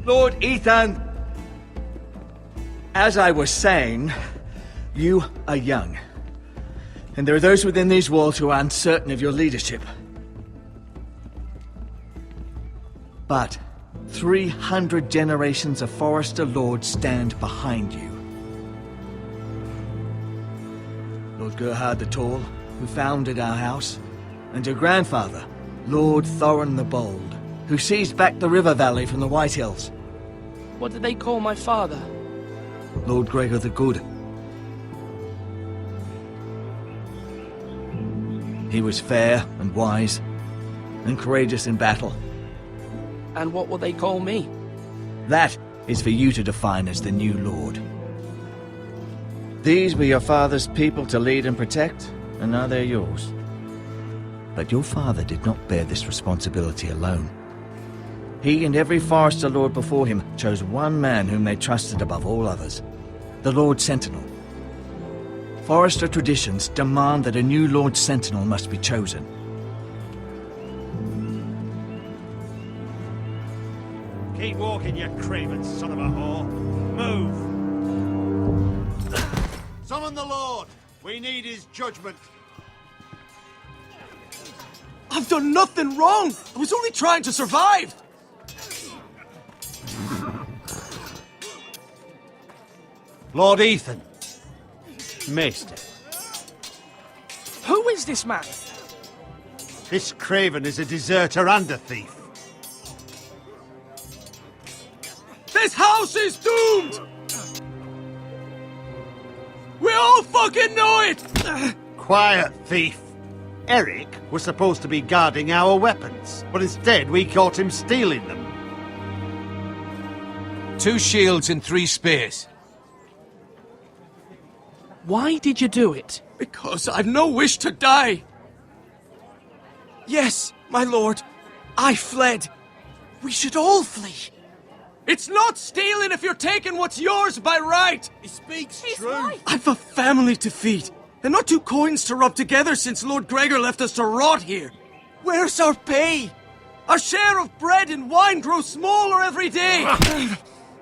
Lord Ethan! As I was saying, you are young. And there are those within these walls who are uncertain of your leadership. But 300 generations of Forester Lords stand behind you. Lord Gerhard the Tall, who founded our house, and your grandfather, Lord Thorin the Bold, who seized back the river valley from the White Hills. What did they call my father? Lord Gregor the Good. He was fair and wise, and courageous in battle. And what will they call me? That is for you to define as the new Lord. These were your father's people to lead and protect, and now they're yours. But your father did not bear this responsibility alone. He and every Forester Lord before him chose one man whom they trusted above all others, the Lord Sentinel. Forester traditions demand that a new Lord Sentinel must be chosen. Keep walking, you craven son of a whore. Move! Summon the Lord! We need his judgment. I've done nothing wrong! I was only trying to survive! Lord Ethan. Maester. Who is this man? This craven is a deserter and a thief. This house is doomed! We all fucking know it! Quiet, thief. Eric was supposed to be guarding our weapons, but instead we caught him stealing them. 2 shields and 3 spears. Why did you do it? Because I've no wish to die. Yes, my lord, I fled. We should all flee. It's not stealing if you're taking what's yours by right. He speaks true. Right. I've a family to feed, and not 2 coins to rub together since Lord Gregor left us to rot here. Where's our pay? Our share of bread and wine grows smaller every day.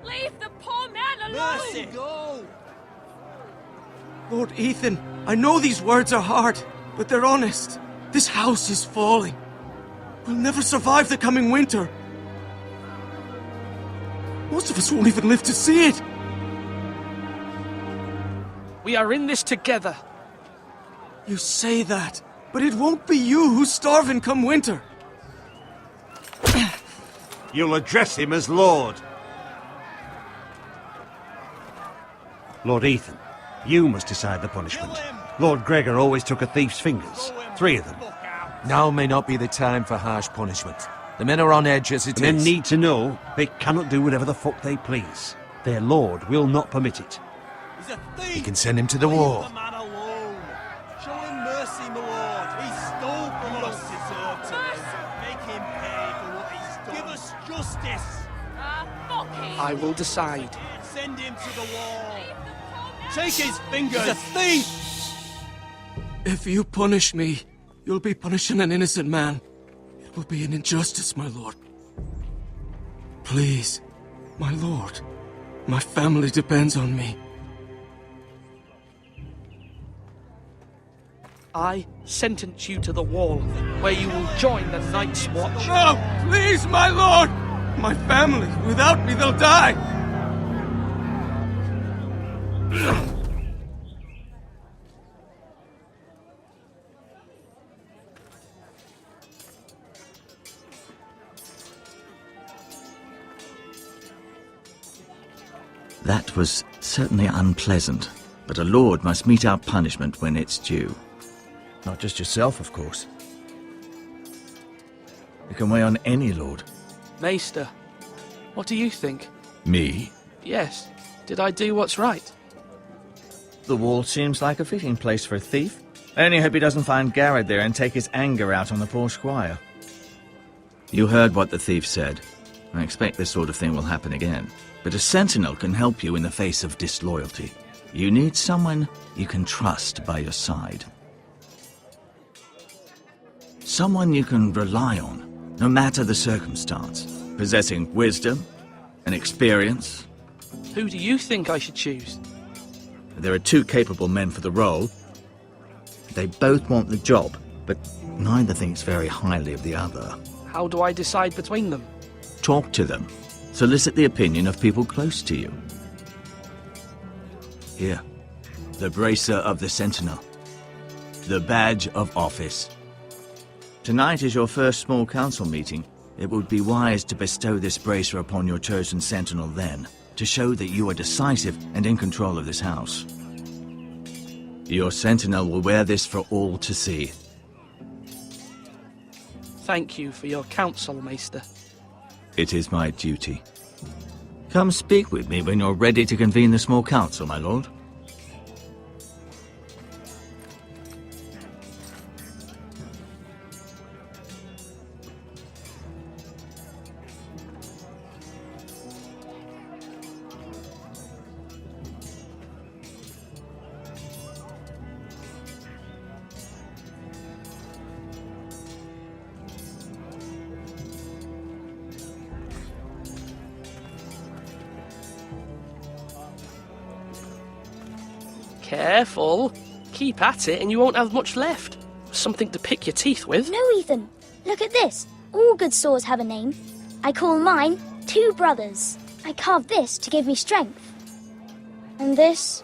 Leave the poor man alone! Mercy, go! Lord Ethan, I know these words are hard, but they're honest. This house is falling. We'll never survive the coming winter. Most of us won't even live to see it. We are in this together. You say that, but it won't be you who's starving come winter. You'll address him as Lord. Lord Ethan, you must decide the punishment. Lord Gregor always took a thief's fingers. 3 of them. Now may not be the time for harsh punishment. The men are on edge as it is. Men need to know they cannot do whatever the fuck they please. Their lord will not permit it. He's a thief! You can send him to the wall. Leave the man alone. Show him mercy, my lord. He stole from us. Deserve to make him pay for what he stole. Give us justice. Fuck him! I will decide. Send him to the wall. Leave the poor man Take his fingers. He's a thief. If you punish me, you'll be punishing an innocent man. It will be an injustice, my lord. Please, my lord. My family depends on me. I sentence you to the wall, where you will join the Night's Watch. No, please, my lord! My family, without me, they'll die! That was certainly unpleasant, but a lord must mete out punishment when it's due. Not just yourself, of course. It can weigh on any lord. Maester, what do you think? Me? Yes. Did I do what's right? The wall seems like a fitting place for a thief. I only hope he doesn't find Garrett there and take his anger out on the poor squire. You heard what the thief said. I expect this sort of thing will happen again. But a sentinel can help you in the face of disloyalty. You need someone you can trust by your side. Someone you can rely on, no matter the circumstance. Possessing wisdom, and experience. Who do you think I should choose? There are two capable men for the role. They both want the job, but neither thinks very highly of the other. How do I decide between them? Talk to them. Solicit the opinion of people close to you. Here, the bracer of the Sentinel. The badge of office. Tonight is your first small council meeting. It would be wise to bestow this bracer upon your chosen Sentinel then, to show that you are decisive and in control of this house. Your Sentinel will wear this for all to see. Thank you for your counsel, Maester. It is my duty. Come speak with me when you're ready to convene the small council, my lord. Careful. Keep at it and you won't have much left. Something to pick your teeth with. No, Ethan. Look at this. All good swords have a name. I call mine Two Brothers. I carved this to give me strength. And this,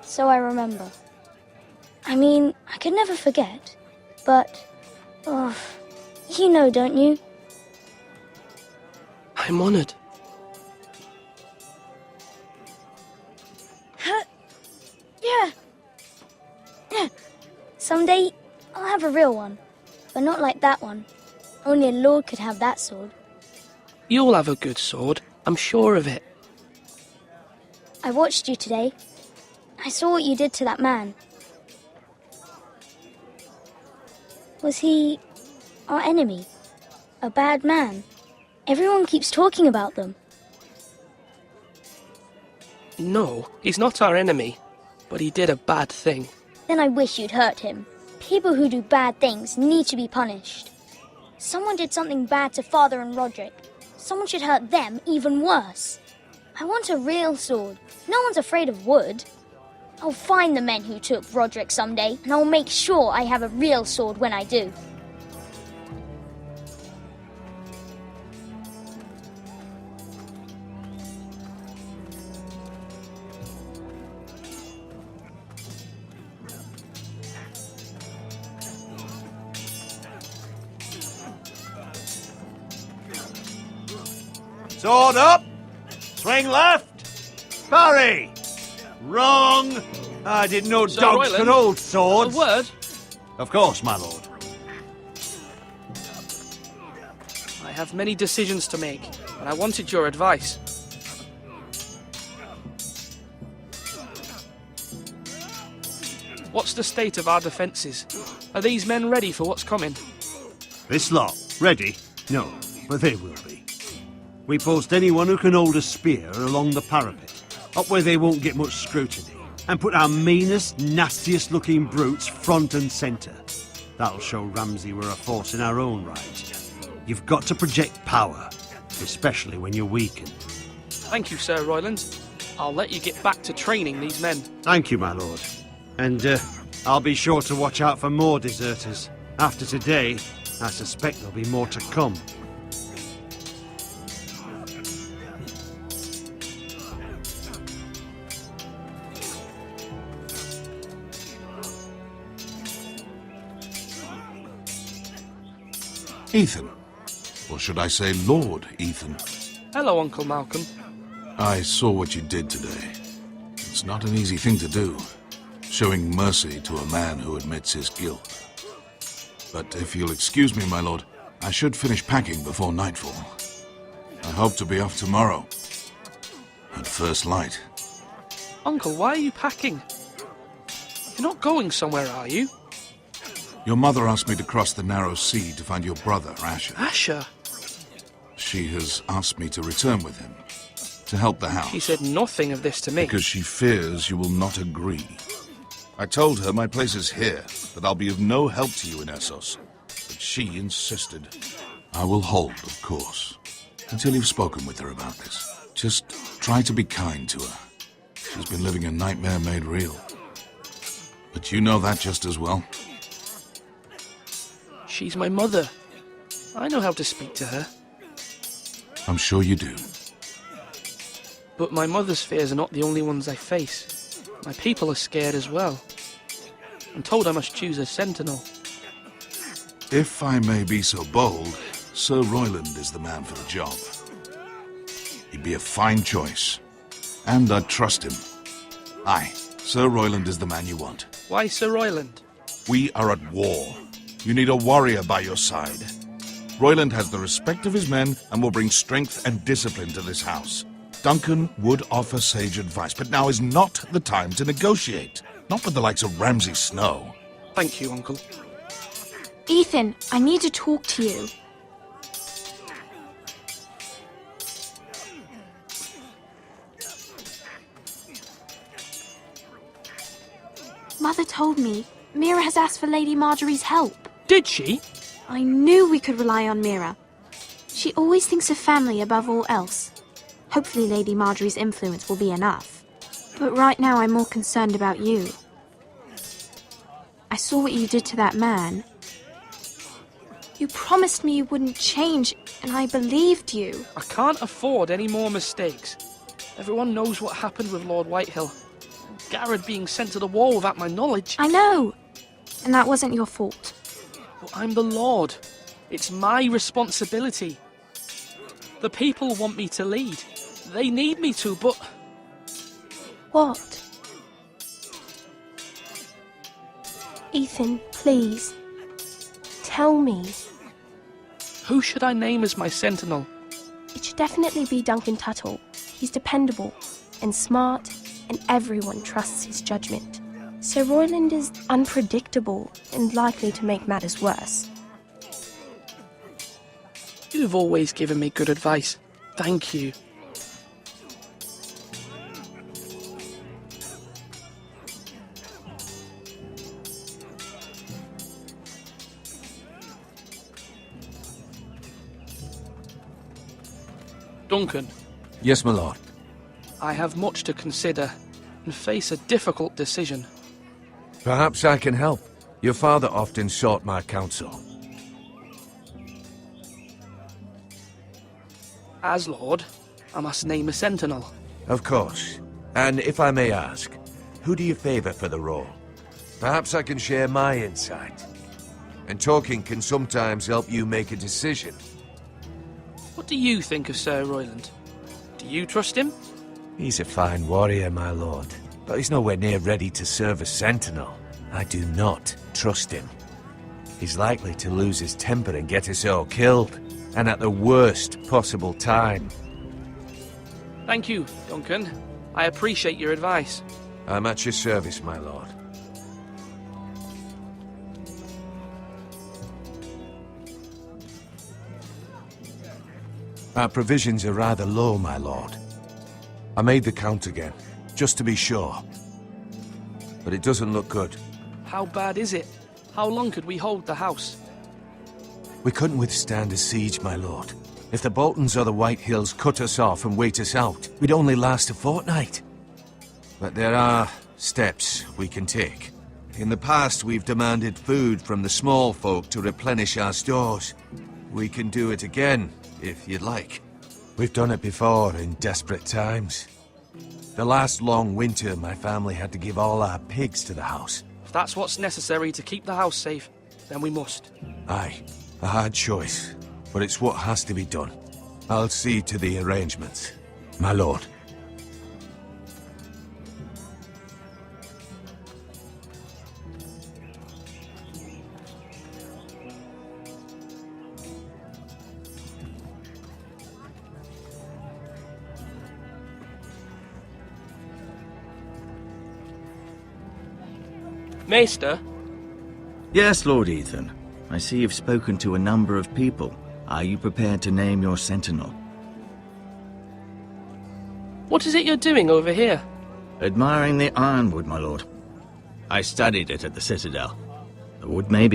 so I remember. I mean, I could never forget. But, you know, don't you? I'm honoured. Yeah. Someday, I'll have a real one. But not like that one. Only a lord could have that sword. You'll have a good sword. I'm sure of it. I watched you today. I saw what you did to that man. Was he our enemy? A bad man? Everyone keeps talking about them. No, he's not our enemy. But he did a bad thing. Then I wish you'd hurt him. People who do bad things need to be punished. Someone did something bad to Father and Roderick. Someone should hurt them even worse. I want a real sword. No one's afraid of wood. I'll find the men who took Roderick someday, and I'll make sure I have a real sword when I do. Sword up! Swing left! Parry! Wrong! I didn't know Sir dogs Royland, could hold swords. A word? Of course, my lord. I have many decisions to make, and I wanted your advice. What's the state of our defences? Are these men ready for what's coming? This lot, ready? No, but they will be. We post anyone who can hold a spear along the parapet, up where they won't get much scrutiny, and put our meanest, nastiest looking brutes front and centre. That'll show Ramsay we're a force in our own right. You've got to project power, especially when you're weakened. Thank you, Sir Royland. I'll let you get back to training these men. Thank you, my lord. And I'll be sure to watch out for more deserters. After today, I suspect there'll be more to come. Ethan. Or should I say Lord Ethan? Hello, Uncle Malcolm. I saw what you did today. It's not an easy thing to do, showing mercy to a man who admits his guilt. But if you'll excuse me, my lord, I should finish packing before nightfall. I hope to be off tomorrow, at first light. Uncle, why are you packing? You're not going somewhere, are you? Your mother asked me to cross the narrow sea to find your brother, Asher. Asher? She has asked me to return with him, to help the house. She said nothing of this to me. Because she fears you will not agree. I told her my place is here, that I'll be of no help to you in Essos. But she insisted. I will hold, of course, until you've spoken with her about this. Just try to be kind to her. She's been living a nightmare made real. But you know that just as well. She's my mother. I know how to speak to her. I'm sure you do. But my mother's fears are not the only ones I face. My people are scared as well. I'm told I must choose a sentinel. If I may be so bold, Sir Royland is the man for the job. He'd be a fine choice. And I'd trust him. Aye, Sir Royland is the man you want. Why Sir Royland? We are at war. You need a warrior by your side. Royland has the respect of his men and will bring strength and discipline to this house. Duncan would offer sage advice, but now is not the time to negotiate. Not with the likes of Ramsay Snow. Thank you, Uncle. Ethan, I need to talk to you. Mother told me Mira has asked for Lady Marjorie's help. Did she? I knew we could rely on Mira. She always thinks of family above all else. Hopefully Lady Marjorie's influence will be enough. But right now I'm more concerned about you. I saw what you did to that man. You promised me you wouldn't change, and I believed you. I can't afford any more mistakes. Everyone knows what happened with Lord Whitehill. Garrett being sent to the war without my knowledge. I know. And that wasn't your fault. But I'm the Lord. It's my responsibility. The people want me to lead. They need me to, but... What? Ethan, please. Tell me. Who should I name as my sentinel? It should definitely be Duncan Tuttle. He's dependable and smart, and everyone trusts his judgment. Sir Royland is unpredictable and likely to make matters worse. You've always given me good advice. Thank you. Duncan, Yes, my lord. I have much to consider and face a difficult decision. Perhaps I can help. Your father often sought my counsel. As Lord, I must name a sentinel. Of course. And if I may ask, who do you favor for the role? Perhaps I can share my insight. And talking can sometimes help you make a decision. What do you think of Sir Royland? Do you trust him? He's a fine warrior, my lord. But he's nowhere near ready to serve as sentinel. I do not trust him. He's likely to lose his temper and get us all killed. And at the worst possible time. Thank you, Duncan. I appreciate your advice. I'm at your service, my lord. Our provisions are rather low, my lord. I made the count again, just to be sure. But it doesn't look good. How bad is it? How long could we hold the house? We couldn't withstand a siege, my lord. If the Boltons or the Whitehills cut us off and wait us out, we'd only last a fortnight. But there are steps we can take. In the past, we've demanded food from the small folk to replenish our stores. We can do it again, if you'd like. We've done it before in desperate times. The last long winter, my family had to give all our pigs to the house. If that's what's necessary to keep the house safe, then we must. Aye, a hard choice, but it's what has to be done. I'll see to the arrangements, my lord. Maester? Yes, Lord Ethan. I see you've spoken to a number of people. Are you prepared to name your sentinel? What is it you're doing over here? Admiring the ironwood, my lord. I studied it at the Citadel. The wood may be